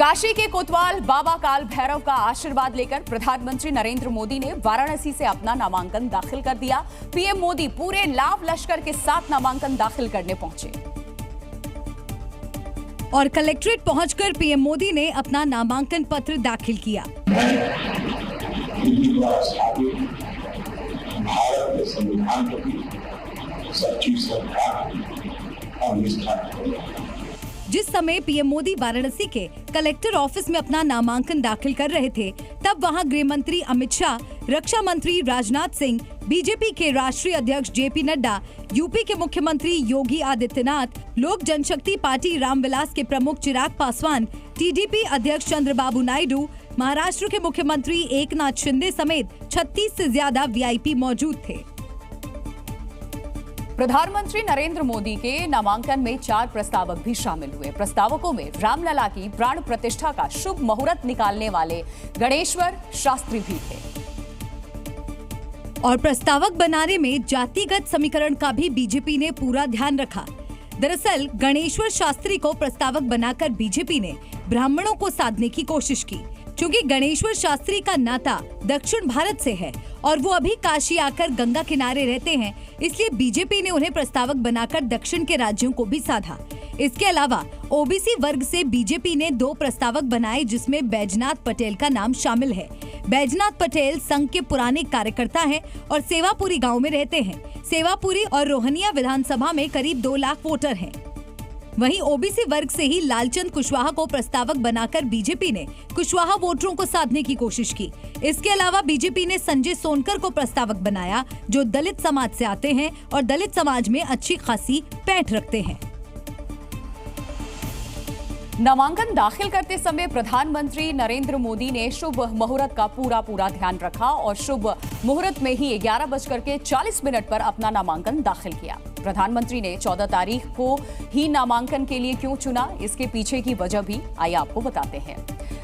काशी के कोतवाल बाबा काल भैरव का आशीर्वाद लेकर प्रधानमंत्री नरेंद्र मोदी ने वाराणसी से अपना नामांकन दाखिल कर दिया। पीएम मोदी पूरे लाव लश्कर के साथ नामांकन दाखिल करने पहुंचे और कलेक्ट्रेट पहुंचकर पीएम मोदी ने अपना नामांकन पत्र दाखिल किया। भारत के संविधान की सच्ची श्रद्धा और निष्ठा। जिस समय पीएम मोदी वाराणसी के कलेक्टर ऑफिस में अपना नामांकन दाखिल कर रहे थे, तब वहां गृह मंत्री अमित शाह, रक्षा मंत्री राजनाथ सिंह, बीजेपी के राष्ट्रीय अध्यक्ष जेपी नड्डा, यूपी के मुख्यमंत्री योगी आदित्यनाथ, लोक जनशक्ति पार्टी रामविलास के प्रमुख चिराग पासवान, टीडीपी अध्यक्ष चंद्रबाबू नायडू, महाराष्ट्र के मुख्यमंत्री एकनाथ शिंदे समेत 36 से ज्यादा वीआईपी मौजूद थे। प्रधानमंत्री नरेंद्र मोदी के नामांकन में 4 प्रस्तावक भी शामिल हुए। प्रस्तावकों में रामलला की प्राण प्रतिष्ठा का शुभ मुहूर्त निकालने वाले गणेश्वर शास्त्री भी थे। और प्रस्तावक बनाने में जातिगत समीकरण का भी बीजेपी ने पूरा ध्यान रखा। दरअसल गणेश्वर शास्त्री को प्रस्तावक बनाकर बीजेपी ने ब्राह्मणों को साधने की कोशिश की। क्योंकि गणेश्वर शास्त्री का नाता दक्षिण भारत से है और वो अभी काशी आकर गंगा किनारे रहते हैं, इसलिए बीजेपी ने उन्हें प्रस्तावक बनाकर दक्षिण के राज्यों को भी साधा। इसके अलावा ओबीसी वर्ग से बीजेपी ने 2 प्रस्तावक बनाए, जिसमें बैजनाथ पटेल का नाम शामिल है। बैजनाथ पटेल संघ के पुराने कार्यकर्ता हैं और सेवापुरी गांव में रहते हैं। सेवापुरी और रोहनिया विधानसभा में करीब 2 लाख वोटर हैं। वहीं ओबीसी वर्ग से ही लालचंद कुशवाहा को प्रस्तावक बनाकर बीजेपी ने कुशवाहा वोटरों को साधने की कोशिश की। इसके अलावा बीजेपी ने संजय सोनकर को प्रस्तावक बनाया, जो दलित समाज से आते हैं और दलित समाज में अच्छी खासी पैठ रखते हैं। नामांकन दाखिल करते समय प्रधानमंत्री नरेंद्र मोदी ने शुभ मुहूर्त का पूरा ध्यान रखा और शुभ मुहूर्त में ही 11:40 पर अपना नामांकन दाखिल किया। प्रधानमंत्री ने 14 तारीख को ही नामांकन के लिए क्यों चुना, इसके पीछे की वजह भी आइए आपको बताते हैं।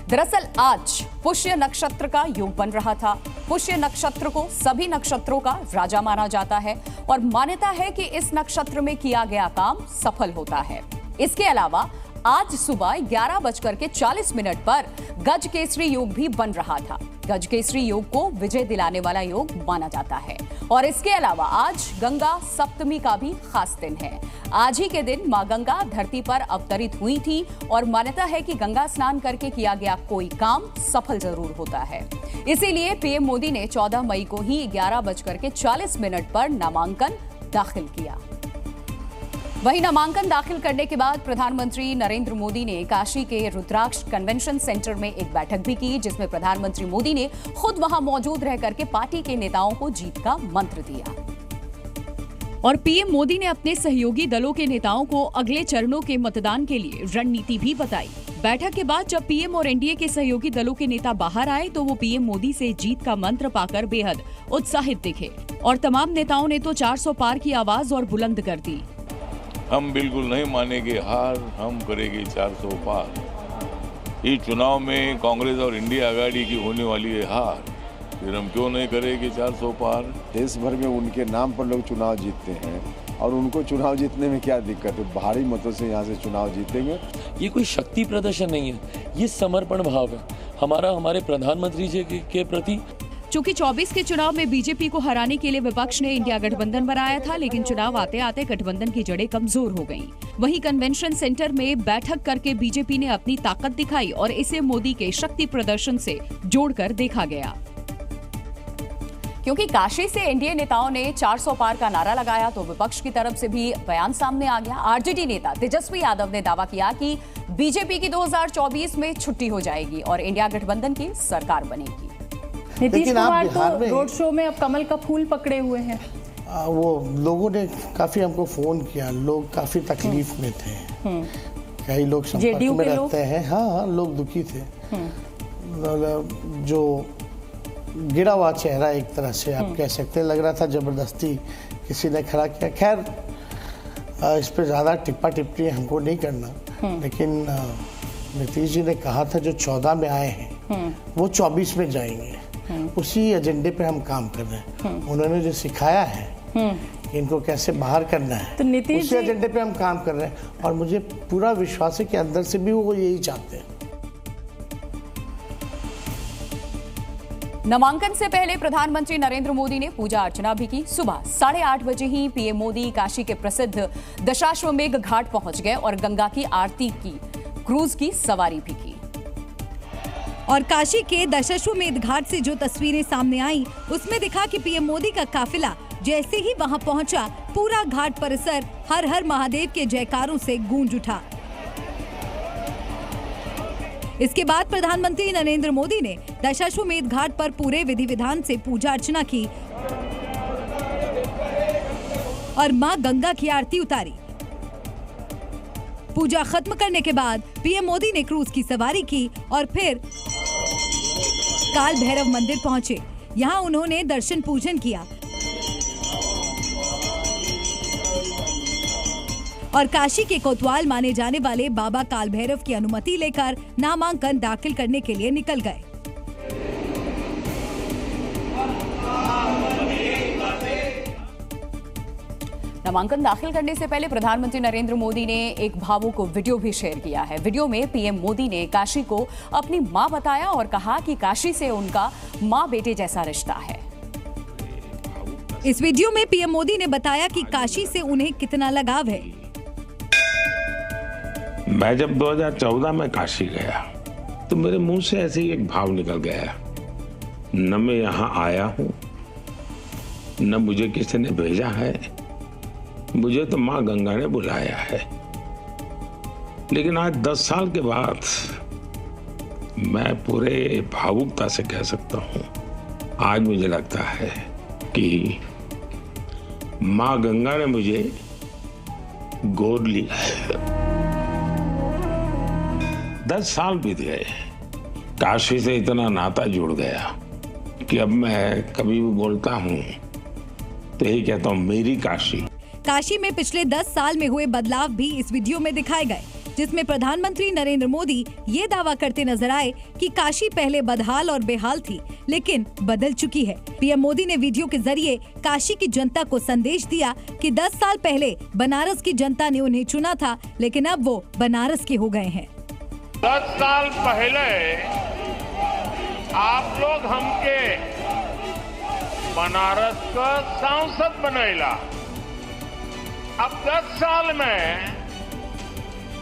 दरअसल आज पुष्य नक्षत्र का योग बन रहा था। पुष्य नक्षत्र को सभी नक्षत्रों का राजा माना जाता है और मान्यता है कि इस नक्षत्र में किया गया काम सफल होता है। इसके अलावा आज सुबह 11:40 पर गज केसरी योग भी बन रहा था। गज केसरी योग को विजय दिलाने वाला योग माना जाता है और इसके अलावा आज गंगा सप्तमी का भी खास दिन है। आज ही के दिन मां गंगा धरती पर अवतरित हुई थी और मान्यता है कि गंगा स्नान करके किया गया कोई काम सफल जरूर होता है। इसीलिए पीएम मोदी ने 14 मई को ही 11:40 पर नामांकन दाखिल किया। वहीं नामांकन दाखिल करने के बाद प्रधानमंत्री नरेंद्र मोदी ने काशी के रुद्राक्ष कन्वेंशन सेंटर में एक बैठक भी की, जिसमें प्रधानमंत्री मोदी ने खुद वहां मौजूद रह करके पार्टी के नेताओं को जीत का मंत्र दिया। और पीएम मोदी ने अपने सहयोगी दलों के नेताओं को अगले चरणों के मतदान के लिए रणनीति भी बताई। बैठक के बाद जब पीएम और एनडीए के सहयोगी दलों के नेता बाहर आए तो वो पीएम मोदी से जीत का मंत्र पाकर बेहद उत्साहित दिखे और तमाम नेताओं ने तो 400 पार की आवाज और बुलंद कर दी। हम बिल्कुल नहीं मानेंगे हार, हम करेंगे 400 पार। इस चुनाव में कांग्रेस और इंडिया आघाड़ी की होने वाली है हार, फिर हम क्यों नहीं करेंगे 400 पार। देश भर में उनके नाम पर लोग चुनाव जीतते हैं और उनको चुनाव जीतने में क्या दिक्कत है, भारी मतों से यहाँ से चुनाव जीतेंगे। ये कोई शक्ति प्रदर्शन नहीं है, ये समर्पण भाव है हमारा हमारे प्रधानमंत्री जी के प्रति। चूंकि 24 के चुनाव में बीजेपी को हराने के लिए विपक्ष ने इंडिया गठबंधन बनाया था, लेकिन चुनाव आते आते गठबंधन की जड़ें कमजोर हो गईं। वहीं कन्वेंशन सेंटर में बैठक करके बीजेपी ने अपनी ताकत दिखाई और इसे मोदी के शक्ति प्रदर्शन से जोड़कर देखा गया। क्योंकि काशी से एनडीए नेताओं ने 400 पार का नारा लगाया तो विपक्ष की तरफ से भी बयान सामने आ गया। आरजेडी नेता तेजस्वी यादव ने दावा किया कि बीजेपी की 2024 में छुट्टी हो जाएगी और इंडिया गठबंधन की सरकार बनेगी। नीतीश कुमार तो रोड शो में अब कमल का फूल पकड़े हुए हैं। वो लोगों ने काफी हमको फोन किया, लोग काफी तकलीफ में थे। कई लोग संपर्क में रहते हैं। हाँ, लोग दुखी थे। जो गिरा हुआ चेहरा एक तरह से आप कह सकते हैं, लग रहा था जबरदस्ती किसी ने खड़ा किया। खैर इस पे ज्यादा टिप्पा टिप्पणी हमको नहीं करना, लेकिन नीतीश जी ने कहा था जो 14 में आए हैं वो 24 में जाएंगे। उसी एजेंडे पे हम काम कर रहे हैं। उन्होंने जो सिखाया है कि इनको कैसे बाहर करना है, तो उसी एजेंडे पे हम काम कर रहे हैं और मुझे पूरा विश्वास है कि अंदर से भी वो यही चाहते हैं। नामांकन से पहले प्रधानमंत्री नरेंद्र मोदी ने पूजा अर्चना भी की। सुबह 8:30 बजे ही पीएम मोदी काशी के प्रसिद्ध दशाश्वमेध घाट पहुंच गए और गंगा की आरती की, क्रूज की सवारी भी की। और काशी के दशाश्वमेध घाट से जो तस्वीरें सामने आई, उसमें दिखा कि पीएम मोदी का काफिला जैसे ही वहां पहुंचा, पूरा घाट परिसर हर हर महादेव के जयकारों से गूंज उठा। इसके बाद प्रधानमंत्री नरेंद्र मोदी ने दशाश्वमेध घाट पर पूरे विधि विधान से पूजा अर्चना की और मां गंगा की आरती उतारी। पूजा खत्म करने के बाद पीएम मोदी ने क्रूज की सवारी की और फिर काल भैरव मंदिर पहुंचे। यहां उन्होंने दर्शन पूजन किया और काशी के कोतवाल माने जाने वाले बाबा काल भैरव की अनुमति लेकर नामांकन दाखिल करने के लिए निकल गए। नामांकन दाखिल करने से पहले प्रधानमंत्री नरेंद्र मोदी ने एक भावुक वीडियो भी शेयर किया है। वीडियो में पीएम मोदी ने काशी को अपनी मां बताया और कहा कि काशी से उनका मां बेटे जैसा रिश्ता है। इस वीडियो में पीएम मोदी ने बताया कि काशी से उन्हें कितना लगाव है। मैं जब 2014 में काशी गया तो मेरे मुंह से ऐसे ही एक भाव निकल गया, न मैं यहाँ आया हूँ, न मुझे किसी ने भेजा है, मुझे तो माँ गंगा ने बुलाया है। लेकिन आज 10 साल के बाद मैं पूरे भावुकता से कह सकता हूँ, आज मुझे लगता है कि माँ गंगा ने मुझे गोद लिया है। 10 साल बीत गए, काशी से इतना नाता जुड़ गया कि अब मैं कभी भी बोलता हूँ तो यही कहता हूँ, मेरी काशी। काशी में पिछले 10 साल में हुए बदलाव भी इस वीडियो में दिखाए गए, जिसमें प्रधानमंत्री नरेंद्र मोदी ये दावा करते नजर आए कि काशी पहले बदहाल और बेहाल थी, लेकिन बदल चुकी है। पीएम मोदी ने वीडियो के जरिए काशी की जनता को संदेश दिया कि 10 साल पहले बनारस की जनता ने उन्हें चुना था, लेकिन अब वो बनारस के हो गए हैं। 10 साल पहले आप लोग हमके बनारस का सांसद बनैला, अब 10 साल में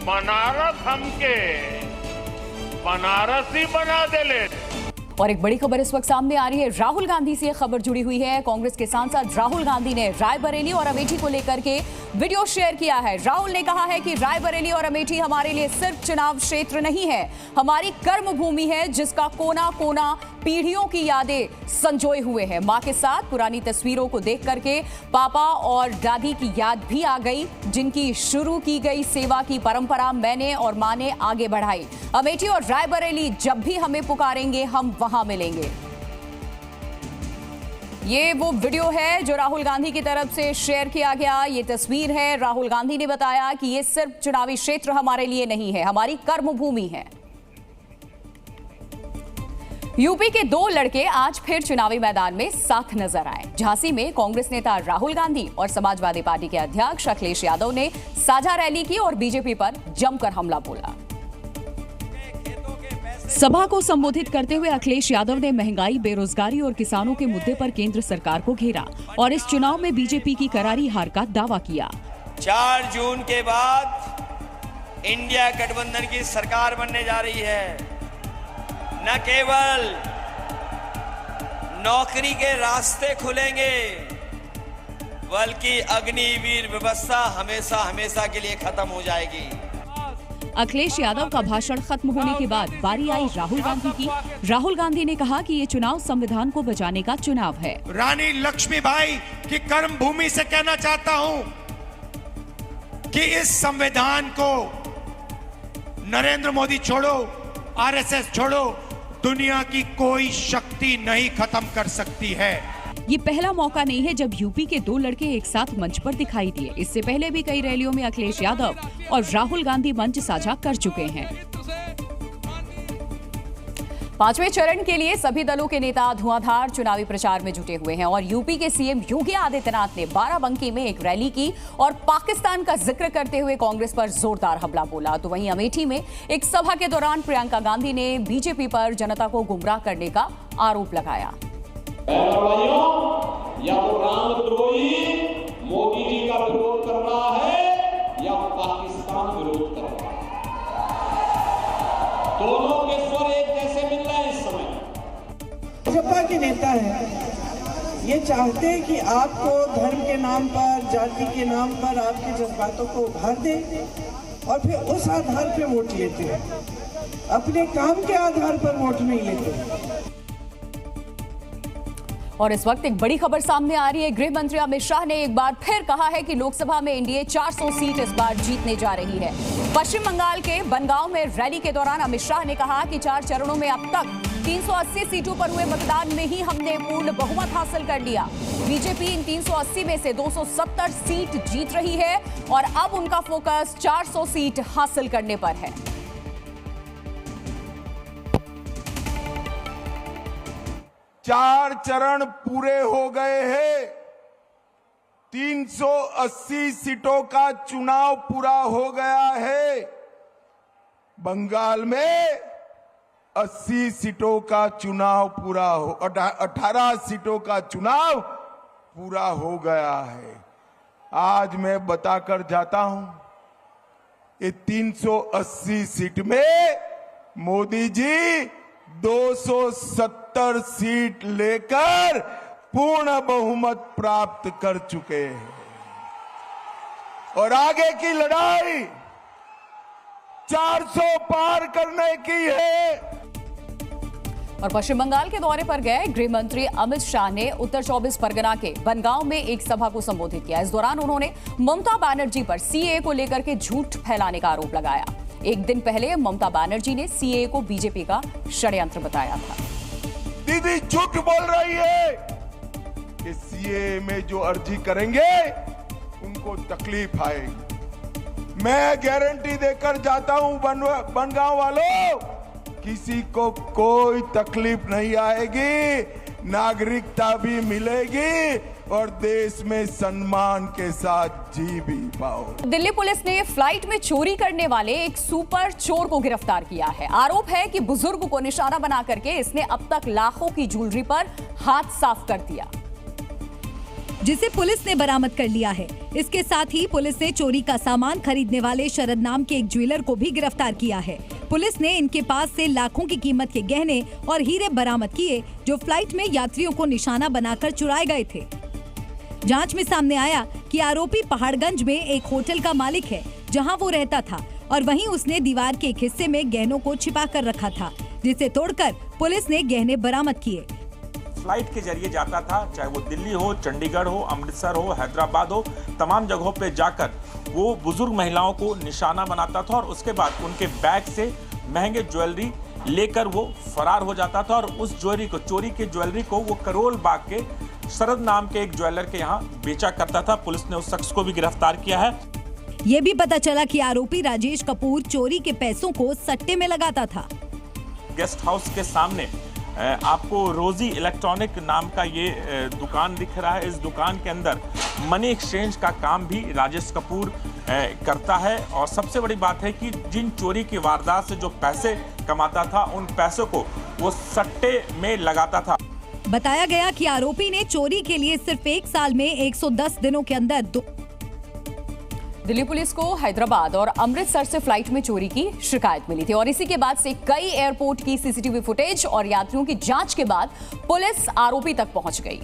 बनारस हमके बनारसी बना देले। और एक बड़ी खबर इस वक्त सामने आ रही है। राहुल गांधी से खबर जुड़ी हुई है। कांग्रेस के सांसद राहुल गांधी ने रायबरेली और अमेठी को लेकर के वीडियो शेयर किया है। राहुल ने कहा है कि रायबरेली और अमेठी हमारे लिए सिर्फ चुनाव क्षेत्र नहीं है, हमारी कर्म भूमि है, जिसका कोना कोना पीढ़ियों की यादें संजोए हुए हैं। मां के साथ पुरानी तस्वीरों को देख करके पापा और दादी की याद भी आ गई, जिनकी शुरू की गई सेवा की परंपरा मैंने और मां ने आगे बढ़ाई। अमेठी और रायबरेली जब भी हमें पुकारेंगे, हम वहां मिलेंगे। ये वो वीडियो है जो राहुल गांधी की तरफ से शेयर किया गया। ये तस्वीर है। राहुल गांधी ने बताया कि ये सिर्फ चुनावी क्षेत्र हमारे लिए नहीं है, हमारी कर्म भूमि है। यूपी के 2 लड़के आज फिर चुनावी मैदान में साथ नजर आए। झांसी में कांग्रेस नेता राहुल गांधी और समाजवादी पार्टी के अध्यक्ष अखिलेश यादव ने साझा रैली की और बीजेपी पर जमकर हमला बोला। सभा को संबोधित करते हुए अखिलेश यादव ने महंगाई, बेरोजगारी और किसानों के मुद्दे पर केंद्र सरकार को घेरा और इस चुनाव में बीजेपी की करारी हार का दावा किया। 4 जून के बाद इंडिया गठबंधन की सरकार बनने जा रही है। न केवल नौकरी के रास्ते खुलेंगे, बल्कि अग्निवीर व्यवस्था हमेशा हमेशा के लिए खत्म हो जाएगी। अखिलेश यादव का भाषण खत्म होने के बाद बारी आई राहुल गांधी की। राहुल गांधी ने कहा कि ये चुनाव संविधान को बचाने का चुनाव है। रानी लक्ष्मीबाई की कर्म भूमि से कहना चाहता हूं कि इस संविधान को नरेंद्र मोदी छोड़ो, आरएसएस छोड़ो, दुनिया की कोई शक्ति नहीं खत्म कर सकती है। ये पहला मौका नहीं है जब यूपी के 2 लड़के एक साथ मंच पर दिखाई दिए। इससे पहले भी कई रैलियों में अखिलेश यादव और राहुल गांधी मंच साझा कर चुके हैं। पांचवें चरण के लिए सभी दलों के नेता धुआंधार चुनावी प्रचार में जुटे हुए हैं और यूपी के सीएम योगी आदित्यनाथ ने बाराबंकी में एक रैली की और पाकिस्तान का जिक्र करते हुए कांग्रेस पर जोरदार हमला बोला। तो वहीं अमेठी में एक सभा के दौरान प्रियंका गांधी ने बीजेपी पर जनता को गुमराह करने का आरोप लगाया। या तो रामद्रोही मोदी जी का विरोध कर रहा है या पाकिस्तान विरोध कर रहा है। दोनों के स्वर एक जैसे मिल रहे हैं इस समय। भाजपा के नेता हैं, ये चाहते हैं कि आपको धर्म के नाम पर, जाति के नाम पर आपके जज्बातों को उभार दें और फिर उस आधार पर वोट लेते हैं, अपने काम के आधार पर वोट नहीं लेते। और इस वक्त एक बड़ी खबर सामने आ रही है। गृह मंत्री अमित शाह ने एक बार फिर कहा है कि लोकसभा में एनडीए 400 सीट इस बार जीतने जा रही है। पश्चिम बंगाल के बनगांव में रैली के दौरान अमित शाह ने कहा कि 4 चरणों में अब तक 380 सीटों पर हुए मतदान में ही हमने पूर्ण बहुमत हासिल कर लिया। बीजेपी इन 380 में से 270 सीट जीत रही है और अब उनका फोकस 400 सीट हासिल करने पर है। चार चरण पूरे हो गए हैं। 380 सीटों का चुनाव पूरा हो गया है। बंगाल में 80 सीटों का चुनाव पूरा हो 18 सीटों का चुनाव पूरा हो गया है। आज मैं बताकर जाता हूं, ये 380 सीट में मोदी जी 270 सीट लेकर पूर्ण बहुमत प्राप्त कर चुके हैं और आगे की लड़ाई 400 पार करने की है। और पश्चिम बंगाल के दौरे पर गए गृह मंत्री अमित शाह ने उत्तर 24 परगना के बनगांव में एक सभा को संबोधित किया। इस दौरान उन्होंने ममता बनर्जी पर सीएए को लेकर के झूठ फैलाने का आरोप लगाया। एक दिन पहले ममता बनर्जी ने सीएए को बीजेपी का षड्यंत्र बताया था। दीदी झूठ बोल रही है कि सीएए में जो अर्जी करेंगे उनको तकलीफ आएगी। मैं गारंटी देकर जाता हूं बनगांव वालों, किसी को कोई तकलीफ नहीं आएगी, नागरिकता भी मिलेगी और देश में सम्मान के साथ जी भी पाओ। दिल्ली पुलिस ने फ्लाइट में चोरी करने वाले एक सुपर चोर को गिरफ्तार किया है। आरोप है कि बुजुर्ग को निशाना बना करके इसने अब तक लाखों की ज्वेलरी पर हाथ साफ कर दिया, जिसे पुलिस ने बरामद कर लिया है। इसके साथ ही पुलिस ने चोरी का सामान खरीदने वाले शरद नाम के एक ज्वेलर को भी गिरफ्तार किया है। पुलिस ने इनके पास से लाखों की कीमत के गहने और हीरे बरामद किए, जो फ्लाइट में यात्रियों को निशाना बनाकर चुराए गए थे। जांच में सामने आया कि आरोपी पहाड़गंज में एक होटल का मालिक है, जहां वो रहता था और वहीं उसने दीवार के एक हिस्से में गहनों को छिपा कर रखा था, जिसे तोड़कर पुलिस ने गहने बरामद किए। फ्लाइट के जरिए जाता था, चाहे वो दिल्ली हो, चंडीगढ़ हो, अमृतसर हो, हैदराबाद हो, तमाम जगहों पे जाकर वो बुजुर्ग महिलाओं को निशाना बनाता था और उसके बाद उनके बैग से महंगे ज्वेलरी लेकर वो फरार हो जाता था और उस ज्वेलरी को, चोरी की ज्वेलरी को वो करोल बाग के शरद नाम के एक ज्वेलर के यहाँ बेचा करता था। पुलिस ने उस शख्स को भी गिरफ्तार किया है। ये भी पता चला कि आरोपी राजेश कपूर चोरी के पैसों को सट्टे में लगाता था। गेस्ट हाउस के सामने आपको रोजी इलेक्ट्रॉनिक नाम का ये दुकान दिख रहा है। इस दुकान के अंदर मनी एक्सचेंज का काम भी राजेश कपूर करता है और सबसे बड़ी बात है कि जिन चोरी की वारदात से जो पैसे कमाता था, उन पैसों को वो सट्टे में लगाता था। बताया गया कि आरोपी ने चोरी के लिए सिर्फ 1 साल में 110 दिनों के अंदर दिल्ली पुलिस को हैदराबाद और अमृतसर से फ्लाइट में चोरी की शिकायत मिली थी और इसी के बाद से कई एयरपोर्ट की सीसीटीवी फुटेज और यात्रियों की जांच के बाद पुलिस आरोपी तक पहुंच गई।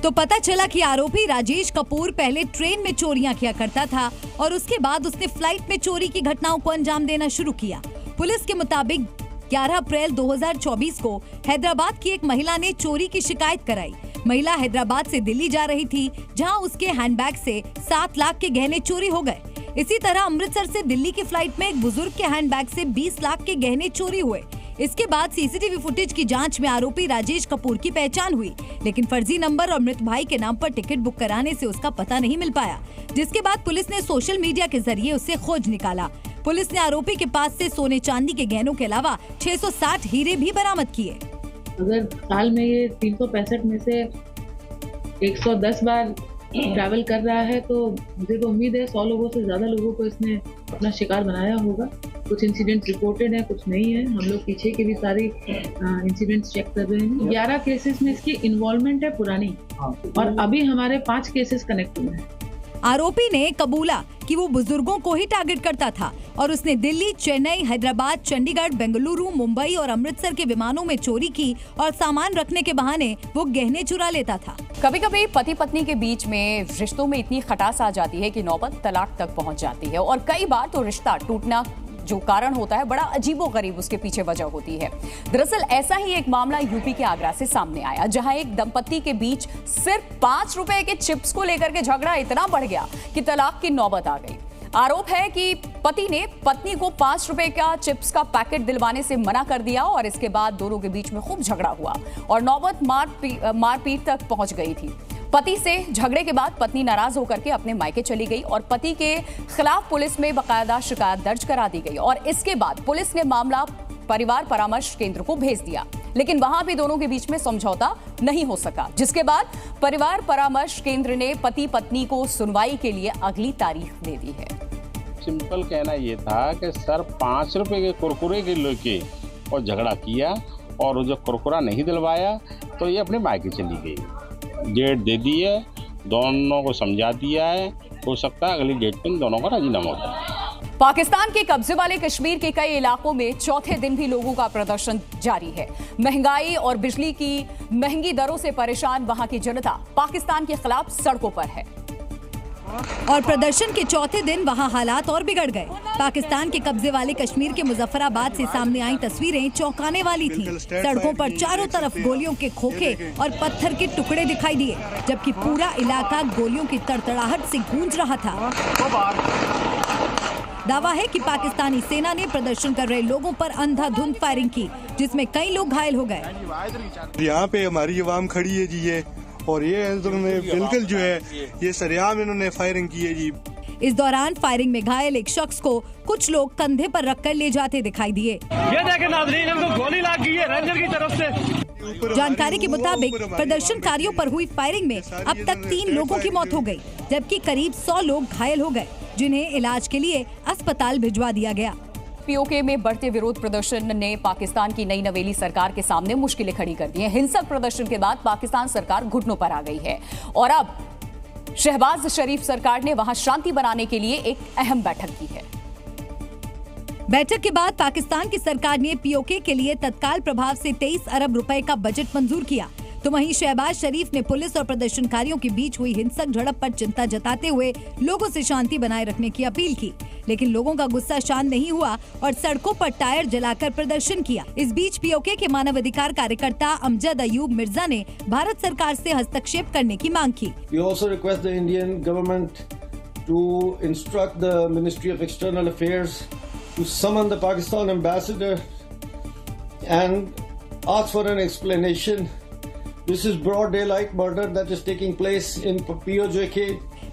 तो पता चला कि आरोपी राजेश कपूर पहले ट्रेन में चोरियां किया करता था और उसके बाद उसने फ्लाइट में चोरी की घटनाओं को अंजाम देना शुरू किया। पुलिस के मुताबिक 11 अप्रैल 2024 को हैदराबाद की एक महिला ने चोरी की शिकायत कराई। महिला हैदराबाद से दिल्ली जा रही थी, जहां उसके हैंडबैग से 7 लाख के गहने चोरी हो गए। इसी तरह अमृतसर से दिल्ली की फ्लाइट में एक बुजुर्ग के हैंडबैग से 20 लाख के गहने चोरी हुए। इसके बाद सीसीटीवी फुटेज की जांच में आरोपी राजेश कपूर की पहचान हुई, लेकिन फर्जी नंबर और मृत भाई के नाम पर टिकट बुक कराने से उसका पता नहीं मिल पाया, जिसके बाद पुलिस ने सोशल मीडिया के जरिए उससे खोज निकाला। पुलिस ने आरोपी के पास से सोने चांदी के गहनों के अलावा 660 हीरे भी बरामद किए। अगर साल में ये 365 में से 110 बार ट्रैवल कर रहा है तो मुझे तो उम्मीद है 100 लोगों से ज्यादा लोगों को इसने अपना शिकार बनाया होगा। कुछ इंसिडेंट रिपोर्टेड है, कुछ नहीं है। हम लोग पीछे के भी सारे इंसिडेंट्स चेक कर रहे हैं। 11 केसेस में इसकी इन्वॉल्वमेंट है पुरानी, और अभी हमारे 5 केसेस कनेक्ट हुए हैं। आरोपी ने कबूला कि वो बुजुर्गों को ही टारगेट करता था और उसने दिल्ली, चेन्नई, हैदराबाद, चंडीगढ़, बेंगलुरु, मुंबई और अमृतसर के विमानों में चोरी की और सामान रखने के बहाने वो गहने चुरा लेता था। कभी कभी पति पत्नी के बीच में रिश्तों में इतनी खटास आ जाती है कि नौबत तलाक तक पहुंच जाती है, और कई बार तो रिश्ता टूटना जो कारण होता है बड़ा अजीबोगरीब उसके पीछे वजह होती है। दरअसल ऐसा ही एक मामला यूपी के आगरा से सामने आया, जहां एक दंपत्ति के बीच सिर्फ 5 रुपए के चिप्स को लेकर के झगड़ा इतना बढ़ गया कि तलाक की नौबत आ गई। आरोप है कि पति ने पत्नी को 5 रुपए का चिप्स का पैकेट दिलवाने से मना कर दिया और इसके बाद दोनों के बीच में खूब झगड़ा हुआ और नौबत मारपीट तक पहुंच गई थी। पति से झगड़े के बाद पत्नी नाराज होकर के अपने मायके चली गई और पति के खिलाफ पुलिस में बकायदा शिकायत दर्ज करा दी गई और इसके बाद पुलिस ने मामला परिवार परामर्श केंद्र को भेज दिया, लेकिन वहां भी दोनों के बीच में समझौता नहीं हो सका, जिसके बाद परिवार परामर्श केंद्र ने पति पत्नी को सुनवाई के लिए अगली तारीख दे दी है। सिंपल कहना ये था कि सर 5 रुपए के कुरकुरे के लेके और झगड़ा किया और जो कुरकुरा नहीं दिलवाया तो ये अपने मायके चली गई। डेट दे दी है, दोनों को समझा दिया है, हो सकता है अगली डेट पे दोनों का राजीनामा हो जाए। पाकिस्तान के कब्जे वाले कश्मीर के कई इलाकों में चौथे दिन भी लोगों का प्रदर्शन जारी है। महंगाई और बिजली की महंगी दरों से परेशान वहां की जनता पाकिस्तान के खिलाफ सड़कों पर है और प्रदर्शन के चौथे दिन वहां हालात और बिगड़ गए। पाकिस्तान के कब्जे वाले कश्मीर के मुजफ्फराबाद से सामने आई तस्वीरें चौंकाने वाली थी। सड़कों पर चारों तरफ गोलियों के खोखे और पत्थर के टुकड़े दिखाई दिए, जबकि पूरा इलाका गोलियों की तड़तड़ाहट से गूंज रहा था। दावा है कि पाकिस्तानी सेना ने प्रदर्शन कर रहे लोगों पर अंधाधुंध फायरिंग की, जिसमें कई लोग घायल हो गए। यहाँ पे हमारी अवाम खड़ी है जी, और ये बिल्कुल जो है ये सरेआम इन्होंने फायरिंग की है जी। इस दौरान फायरिंग में घायल एक शख्स को कुछ लोग कंधे पर रखकर ले जाते दिखाई दिए। ये देखें नाज़रीन, इनको गोली लग गई है रेंजर की तरफ से। जानकारी के मुताबिक प्रदर्शनकारियों पर हुई फायरिंग में अब तक 3 लोगों की मौत हो गई, जबकि करीब 100 लोग घायल हो गए, जिन्हें इलाज के लिए अस्पताल भिजवा दिया गया। पीओके में बढ़ते विरोध प्रदर्शन ने पाकिस्तान की नई नवेली सरकार के सामने मुश्किलें खड़ी कर दी हैं। हिंसक प्रदर्शन के बाद पाकिस्तान सरकार घुटनों पर आ गई है और अब शहबाज शरीफ सरकार ने वहां शांति बनाने के लिए एक अहम बैठक की है। बैठक के बाद पाकिस्तान की सरकार ने पीओके के लिए तत्काल प्रभाव से 23 अरब रुपए का बजट मंजूर किया, तो वहीं शहबाज शरीफ ने पुलिस और प्रदर्शनकारियों के बीच हुई हिंसक झड़प पर चिंता जताते हुए लोगों से शांति बनाए रखने की अपील की, लेकिन लोगों का गुस्सा शांत नहीं हुआ और सड़कों पर टायर जलाकर प्रदर्शन किया। इस बीच पीओके के मानवाधिकार कार्यकर्ता अमजद अयूब मिर्जा ने भारत सरकार से हस्तक्षेप करने की मांग की। We also request the Indian government to instruct the Ministry of External Affairs to summon the Pakistan ambassador and ask for an explanation. This is broad daylight murder that is taking place in POJK.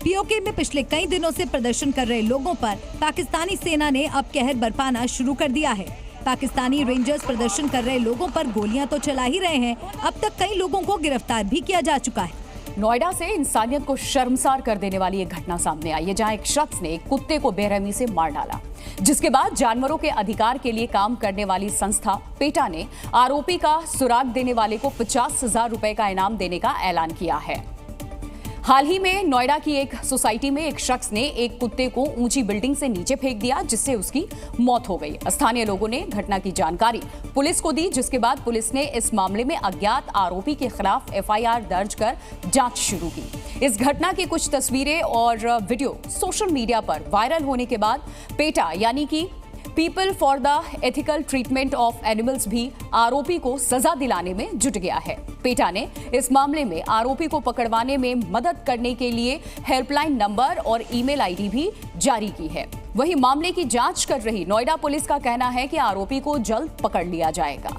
PoK में पिछले कई दिनों से प्रदर्शन कर रहे लोगों पर पाकिस्तानी सेना ने अब कहर बरपाना शुरू कर दिया है। पाकिस्तानी रेंजर्स प्रदर्शन कर रहे लोगों पर गोलियां तो चला ही रहे हैं, अब तक कई लोगों को गिरफ्तार भी किया जा चुका है। नोएडा से इंसानियत को शर्मसार कर देने वाली एक घटना सामने आई है, जहां एक शख्स ने एक कुत्ते को बेरहमी से मार डाला, जिसके बाद जानवरों के अधिकार के लिए काम करने वाली संस्था पेटा ने आरोपी का सुराग देने वाले को 50,000 रुपए का इनाम देने का ऐलान किया है। हाल ही में नोएडा की एक सोसाइटी में एक शख्स ने एक कुत्ते को ऊंची बिल्डिंग से नीचे फेंक दिया, जिससे उसकी मौत हो गई। स्थानीय लोगों ने घटना की जानकारी पुलिस को दी, जिसके बाद पुलिस ने इस मामले में अज्ञात आरोपी के खिलाफ एफआईआर दर्ज कर जांच शुरू की। इस घटना की कुछ तस्वीरें और वीडियो सोशल मीडिया पर वायरल होने के बाद पेटा यानी कि people for the ethical treatment of animals भी आरोपी को सजा दिलाने में जुट गया है। पेटा ने इस मामले में आरोपी को पकड़वाने में मदद करने के लिए हेल्पलाइन नंबर और ईमेल आईडी भी जारी की है। वहीं मामले की जांच कर रही नोएडा पुलिस का कहना है कि आरोपी को जल्द पकड़ लिया जाएगा।